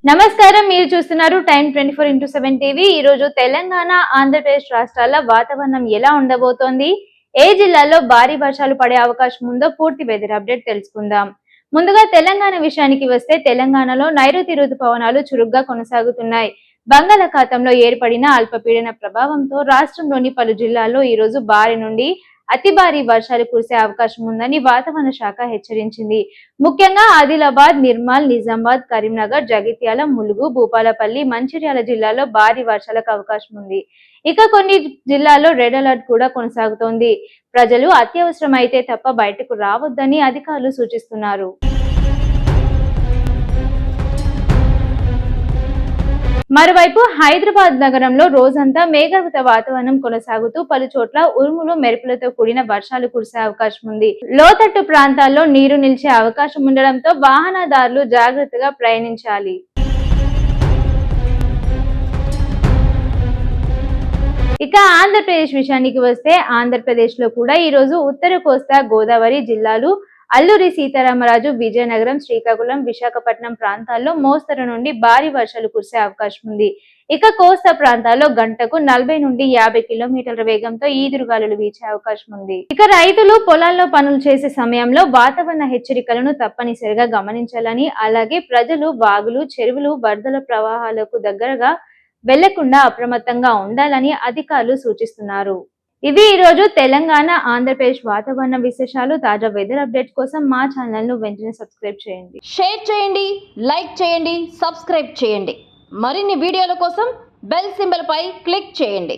నమస్కారం, మీరు చూస్తున్నారు టైమ్ 24x7 టీవీ. ఈ రోజు తెలంగాణ, ఆంధ్రప్రదేశ్ రాష్ట్రాల వాతావరణం ఎలా ఉండబోతోంది, ఏ జిల్లాల్లో భారీ వర్షాలు పడే అవకాశం ఉందో పూర్తి వెదర్ అప్డేట్ తెలుసుకుందాం. ముందుగా తెలంగాణ విషయానికి వస్తే, తెలంగాణలో నైరుతి రుతుపవనాలు చురుగ్గా కొనసాగుతున్నాయి. బంగాళాఖాతంలో ఏర్పడిన అల్పపీడన ప్రభావంతో రాష్ట్రంలోని పలు జిల్లాల్లో ఈ రోజు భారీ నుండి అతి భారీ వర్షాలు కురిసే అవకాశం ఉందని వాతావరణ శాఖ హెచ్చరించింది. ముఖ్యంగా ఆదిలాబాద్, నిర్మల్, నిజామాబాద్, కరీంనగర్, జగిత్యాల, ములుగు, భూపాలపల్లి, మంచిర్యాల జిల్లాల్లో భారీ వర్షాలకు అవకాశం ఉంది. ఇక కొన్ని జిల్లాల్లో రెడ్ అలర్ట్ కూడా కొనసాగుతోంది. ప్రజలు అత్యవసరమైతే తప్ప బయటకు రావద్దని అధికారులు సూచిస్తున్నారు. మరోవైపు హైదరాబాద్ నగరంలో రోజంతా మేఘావృత వాతావరణం కొనసాగుతూ పలు చోట్ల ఉరుములు, మెరుపులతో కూడిన వర్షాలు కురిసే అవకాశం ఉంది. లోతట్టు ప్రాంతాల్లో నీరు నిలిచే అవకాశం ఉండడంతో వాహనదారులు జాగ్రత్తగా ప్రయాణించాలి. ఇక ఆంధ్రప్రదేశ్ విషయానికి వస్తే, ఆంధ్రప్రదేశ్ లో కూడా ఈ రోజు ఉత్తర కోస్తా గోదావరి జిల్లాలు, అల్లూరి సీతారామరాజు, విజయనగరం, శ్రీకాకుళం, విశాఖపట్నం ప్రాంతాల్లో మోస్తరు నుండి భారీ వర్షాలు కురిసే అవకాశం ఉంది. ఇక కోస్తా ప్రాంతాల్లో గంటకు 40 నుండి 50 కిలోమీటర్ల వేగంతో ఈదురుగాలులు వీచే అవకాశం ఉంది. ఇక రైతులు పొలాల్లో పనులు చేసే సమయంలో వాతావరణ హెచ్చరికలను తప్పనిసరిగా గమనించాలని, అలాగే ప్రజలు వాగులు, చెరువులు, వరదల ప్రవాహాలకు దగ్గరగా వెళ్లకుండా అప్రమత్తంగా ఉండాలని అధికారులు సూచిస్తున్నారు. ఇవి ఈ రోజు తెలంగాణ, ఆంధ్రప్రదేశ్ వాతావరణ విశేషాలు. తాజా వెదర్ అప్డేట్ కోసం మా ఛానల్ ను వెంటనే సబ్స్క్రైబ్ చేయండి, షేర్ చేయండి, లైక్ చేయండి, సబ్స్క్రైబ్ చేయండి. మరిన్ని వీడియోల కోసం బెల్ సింబల్ పై క్లిక్ చేయండి.